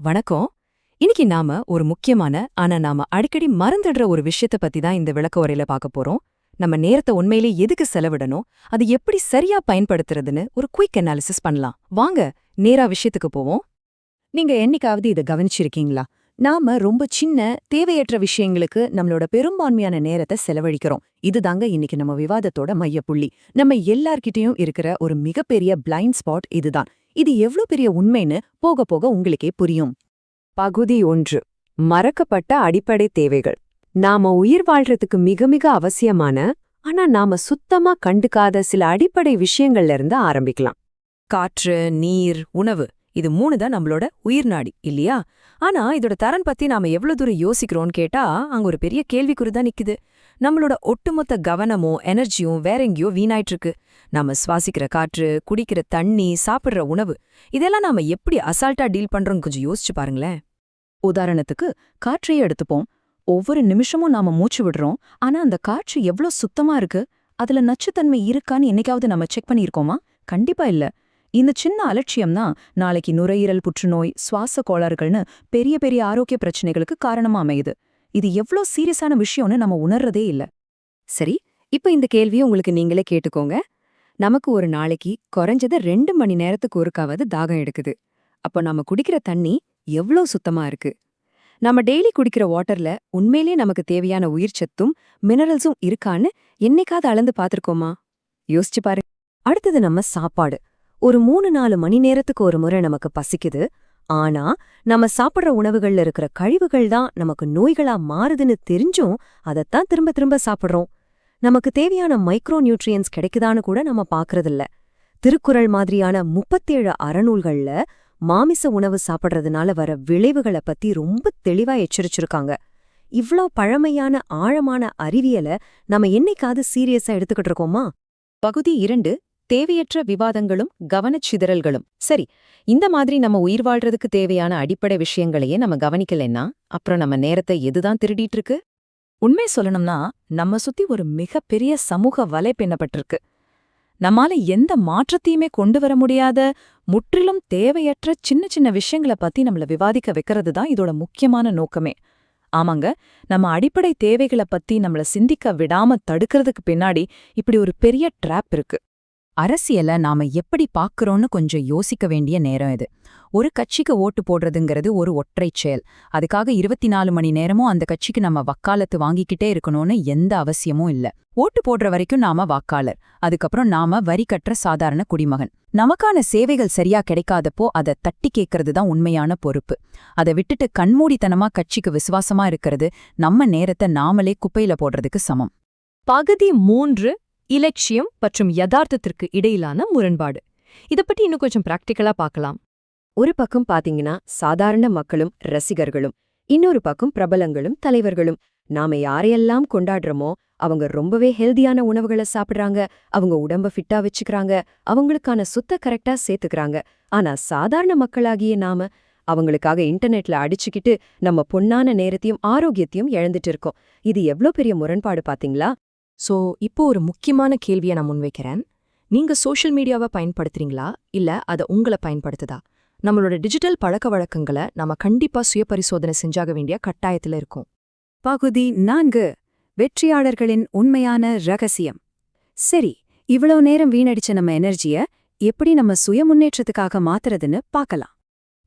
வணக்கம். இன்னைக்கு நாம ஒரு முக்கியமான நாம அடிக்கடி மறந்துடுற ஒரு விஷயத்த பத்தி தான் இந்த விளக்க உரையில பார்க்க போறோம். நம்ம நேரத்தை உண்மையிலே எதுக்கு செலவிடணும், அது எப்படி சரியா பயன்படுத்துறதுன்னு ஒரு குயிக் அனாலிசிஸ் பண்ணலாம். வாங்க நேரா விஷயத்துக்கு போவோம். நீங்க என்னைக்காவது இத கவனிச்சிருக்கீங்களா? நாம ரொம்ப சின்ன தேவையற்ற விஷயங்களுக்கு நம்மளோட பெரும்பான்மையான நேரத்தை செலவழிக்கிறோம். இதுதாங்க இன்னைக்கு நம்ம விவாதத்தோட மையப்புள்ளி. நம்ம எல்லார்கிட்டயும் இருக்கிற ஒரு மிகப்பெரிய பிளைண்ட் ஸ்பாட் இதுதான். இது எவ்ளோ பெரிய உண்மைன்னு போக போக உங்களுக்கே புரியும். பகுதி 1. மறக்கப்பட்ட அடிப்படை தேவைகள். நாம உயிர் வாழ்றதுக்கு மிக மிக அவசியமான, ஆனா நாம சுத்தமா கண்டுக்காத சில அடிப்படை விஷயங்கள்ல இருந்து ஆரம்பிக்கலாம். காற்று, நீர், உணவு, இது 3 தான் நம்மளோட உயிர் நாடி இல்லையா? ஆனா இதோட தரம் பத்தி நாம எவ்வளவு தூரம் யோசிக்கிறோம்னு கேட்டா அங்க ஒரு பெரிய கேள்விக்குறி தான் நிக்குது. நம்மளோட ஒட்டுமொத்த கவனமும் எனர்ஜியும் வேற எங்கேயோ வீணாயிட்டு இருக்கு. நாம சுவாசிக்கிற காற்று, குடிக்கிற தண்ணி, சாப்பிடுற உணவு, இதெல்லாம் நாம எப்படி அசால்ட்டா டீல் பண்றோம்னு கொஞ்சம் யோசிச்சு பாருங்களேன். உதாரணத்துக்கு காற்றையே எடுத்துப்போம். ஒவ்வொரு நிமிஷமும் நாம மூச்சு விடுறோம். ஆனா அந்த காற்று எவ்ளோ சுத்தமா இருக்கு, அதுல நச்சுத்தன்மை இருக்கான்னு என்னைக்காவது நம்ம செக் பண்ணியிருக்கோமா? கண்டிப்பா இல்ல. இந்த சின்ன அலட்சியம் தான் நாளைக்கு நுரையீரல் புற்றுநோய், சுவாச கோளாறுகள்னு பெரிய பெரிய ஆரோக்கிய பிரச்சனைகளுக்கு காரணமா அமையுது. இது எவ்ளோ சீரியஸான விஷயம்னு நம்ம உணர்றதே இல்ல. சரி, இப்ப இந்த கேள்வியை உங்களுக்கு நீங்களே கேட்டுக்கோங்க. நமக்கு ஒரு நாளைக்கு குறைஞ்சது 2 மணி நேரத்துக்கு ஒருக்காவது தாகம் எடுக்குது. அப்போ நம்ம குடிக்கிற தண்ணி எவ்ளோ சுத்தமா இருக்கு? நம்ம டெய்லி குடிக்கிற வாட்டர்ல உண்மையிலே நமக்கு தேவையான உயிர்ச்சத்தும் மினரல்ஸும் இருக்கான்னு என்னைக்காவது அளந்து பார்த்திருக்கோமா? யோசிச்சு பாரு. அடுத்தது நம்ம சாப்பாடு. ஒரு 3-4 மணி நேரத்துக்கு ஒரு முறை நமக்கு பசிக்குது. ஆனா நம்ம சாப்பிடுற உணவுகள்ல இருக்கிற கழிவுகள் தான் நமக்கு நோய்களா மாறுதுன்னு தெரிஞ்சும் அதைத்தான் திரும்ப திரும்ப சாப்பிடுறோம். நமக்கு தேவையான மைக்ரோ நியூட்ரியன்ஸ் கிடைக்குதான்னு கூட நம்ம பாக்குறதில்ல. திருக்குறள் மாதிரியான 37 அறநூல்கள்ல மாமிச உணவு சாப்பிடுறதுனால வர விளைவுகளை பத்தி ரொம்ப தெளிவா எச்சரிச்சிருக்காங்க. இவ்ளோ பழமையான ஆழமான அறிவியலை நம்ம என்னைக்காவது சீரியஸா எடுத்துக்கிட்டு இருக்கோமா? பகுதி 2. தேவையற்ற விவாதங்களும் கவனச்சிதறல்களும். சரி, இந்த மாதிரி நம்ம உயிர் வாழ்றதுக்கு தேவையான அடிப்படை விஷயங்களையே நம்ம கவனிக்கலைன்னா அப்புறம் நம்ம நேரத்தை எதுதான் திருடிட்டு இருக்கு? உண்மை சொல்லணும்னா நம்ம சுத்தி ஒரு மிகப்பெரிய சமூக வலை பின்னப்பட்டிருக்கு. நம்மால எந்த மாற்றத்தையுமே கொண்டு வர முடியாத, முற்றிலும் தேவையற்ற சின்ன சின்ன விஷயங்களை பத்தி நம்மள விவாதிக்க வைக்கிறது தான் இதோட முக்கியமான நோக்கமே. ஆமாங்க, நம்ம அடிப்படை தேவைகளை பத்தி நம்மள சிந்திக்க விடாம தடுக்கிறதுக்கு பின்னாடி இப்படி ஒரு பெரிய ட்ராப் இருக்கு. அரசியலை நாம எப்படி பாக்குறோம்னு கொஞ்சம் யோசிக்க வேண்டிய நேரம் இது. ஒரு கட்சிக்கு ஓட்டு போடுறதுங்கிறது ஒரு ஒற்றைச் செயல். அதுக்காக 24 மணி நேரமும் அந்த கட்சிக்கு நம்ம வக்காலத்து வாங்கிக்கிட்டே இருக்கணும்னு எந்த அவசியமும் இல்ல. ஓட்டு போடுற வரைக்கும் நாம வாக்காளர், அதுக்கப்புறம் நாம வரி கட்டுற சாதாரண குடிமகன். நமக்கான சேவைகள் சரியா கிடைக்காதப்போ அதை தட்டி கேட்கறது தான் உண்மையான பொறுப்பு. அதை விட்டுட்டு கண்மூடித்தனமா கட்சிக்கு விசுவாசமா இருக்கிறது நம்ம நேரத்தை நாமளே குப்பையில போடுறதுக்கு சமம். பகுதி 3. இலட்சியம் மற்றும் யதார்த்தத்திற்கு இடையிலான முரண்பாடு. இத பத்தி இன்னும் கொஞ்சம் பிராக்டிக்கலா பார்க்கலாம். ஒரு பக்கம் பாத்தீங்கன்னா சாதாரண மக்களும் ரசிகர்களும், இன்னொரு பக்கம் பிரபலங்களும் தலைவர்களும். நாம யாரையெல்லாம் கொண்டாடுறோமோ அவங்க ரொம்பவே ஹெல்தியான உணவுகளை சாப்பிடுறாங்க, அவங்க உடம்ப ஃபிட்டா வச்சுக்கிறாங்க, அவங்களுக்கான சுத்த கரெக்டா சேர்த்துக்கிறாங்க. ஆனா சாதாரண மக்களாகிய நாம அவங்களுக்காக இன்டர்நெட்ல அடிச்சுக்கிட்டு நம்ம பொன்னான நேரத்தையும் ஆரோக்கியத்தையும் இழந்துட்டு இருக்கோம். இது எவ்ளோ பெரிய முரண்பாடு பாத்தீங்களா? சோ இப்போ ஒரு முக்கியமான கேள்வியை நான் முன்வைக்கிறேன். நீங்க சோஷியல் மீடியாவை பயன்படுத்துறீங்களா, இல்ல அதை உங்களை பயன்படுத்துதா? நம்மளோட டிஜிட்டல் பழக்க வழக்கங்களை நாம கண்டிப்பா சுய பரிசோதனை செஞ்சாக வேண்டிய கட்டாயத்துல இருக்கும். பகுதி 4. வெற்றியாளர்களின் உண்மையான ரகசியம். சரி, இவ்வளோ நேரம் வீணடிச்ச நம்ம எனர்ஜிய எப்படி நம்ம சுய முன்னேற்றத்துக்காக மாத்துறதுன்னு பார்க்கலாம்.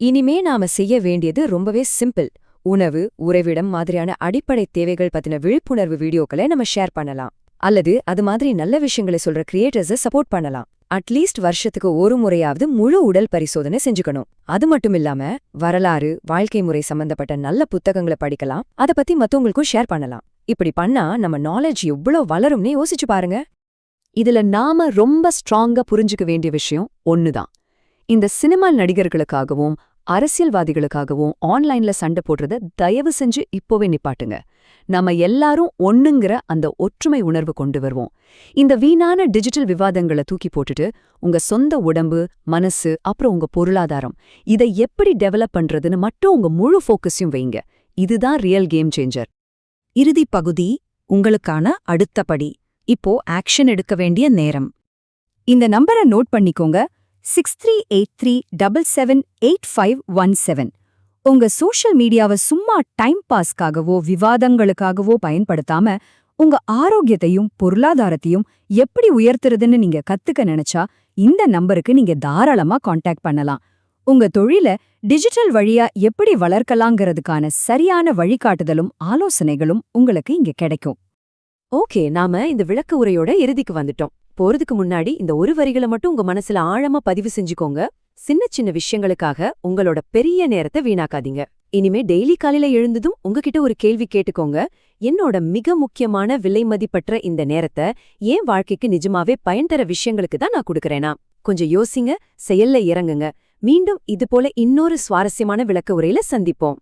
இனிமே நாம செய்ய வேண்டியது ரொம்பவே சிம்பிள். உணவு, உறைவிடம் மாதிரியான அடிப்படை தேவைகள் பத்தின விழிப்புணர்வு வீடியோக்களை நம்ம ஷேர் பண்ணலாம். அல்லது அது மாதிரி நல்ல விஷயங்களை சொல்ற கிரியேட்டர்ஸை சப்போர்ட் பண்ணலாம். அட்லீஸ்ட் வருஷத்துக்கு ஒரு முறையாவது முழு உடல் பரிசோதனை செஞ்சுக்கணும். அது மட்டும் இல்லாம வரலாறு, வாழ்க்கை முறை சம்பந்தப்பட்ட நல்ல புத்தகங்களை படிக்கலாம். அதை பத்தி மத்தவங்களுக்கும் ஷேர் பண்ணலாம். இப்படி பண்ணா நம்ம நாலேஜ் எவ்வளோ வளரும்னே யோசிச்சு பாருங்க. இதுல நாம ரொம்ப ஸ்ட்ராங்கா புரிஞ்சுக்க வேண்டிய விஷயம் ஒண்ணுதான். இந்த சினிமா நடிகர்களுக்காகவும் அரசியல்வாதிகளுக்காகவும் ஆன்லைன்ல சண்டை போடுறத தயவு செஞ்சு இப்போவே நிப்பாட்டுங்க. நம்ம எல்லாரும் ஒண்ணுங்கிற அந்த ஒற்றுமை உணர்வு கொண்டு வருவோம். இந்த வீணான டிஜிட்டல் விவாதங்களை தூக்கி போட்டுட்டு உங்க சொந்த உடம்பு, மனசு, அப்புறம் உங்க பொருளாதாரம், இதை எப்படி டெவலப் பண்றதுன்னு மட்டும் உங்க முழு ஃபோக்கஸையும் வைங்க. இதுதான் ரியல் கேம் சேஞ்சர். இறுதி பகுதி உங்களுக்கான அடுத்த படி. இப்போ ஆக்ஷன் எடுக்க வேண்டிய நேரம். இந்த நம்பரை நோட் பண்ணிக்கோங்க. 6383778517. உங்க சோஷியல் மீடியாவை சும்மா டைம் பாஸ்க்காகவோ விவாதங்களுக்காகவோ பயன்படுத்தாம உங்க ஆரோக்கியத்தையும் பொருளாதாரத்தையும் எப்படி உயர்த்துறதுன்னு நீங்க கத்துக்க நினைச்சா இந்த நம்பருக்கு நீங்க தாராளமா காண்டாக்ட் பண்ணலாம். உங்க தொழில டிஜிட்டல் வழியா எப்படி வளர்க்கலாங்கிறதுக்கான சரியான வழிகாட்டுதலும் ஆலோசனைகளும் உங்களுக்கு இங்க கிடைக்கும். ஓகே, நாம இந்த விளக்க உரையோட இறுதிக்கு வந்துட்டோம். போறதுக்கு முன்னாடி இந்த ஒரு வரிகளை மட்டும் உங்க மனசுல ஆழமா பதிவு செஞ்சுக்கோங்க. சின்ன சின்ன விஷயங்களுக்காக உங்களோட பெரிய நேரத்தை வீணாக்காதீங்க. இனிமே டெய்லி காலையில எழுந்ததும் உங்ககிட்ட ஒரு கேள்வி கேட்டுக்கோங்க. என்னோட மிக முக்கியமான விலை மதிப்பற்ற இந்த நேரத்தை ஏன் வாழ்க்கைக்கு நிஜமாவே பயன் தர விஷயங்களுக்கு தான் நான் கொடுக்கறேனா? கொஞ்சம் யோசிங்க, செயல்ல இறங்குங்க. மீண்டும் இது போல இன்னொரு சுவாரஸ்யமான விளக்க உரையில சந்திப்போம்.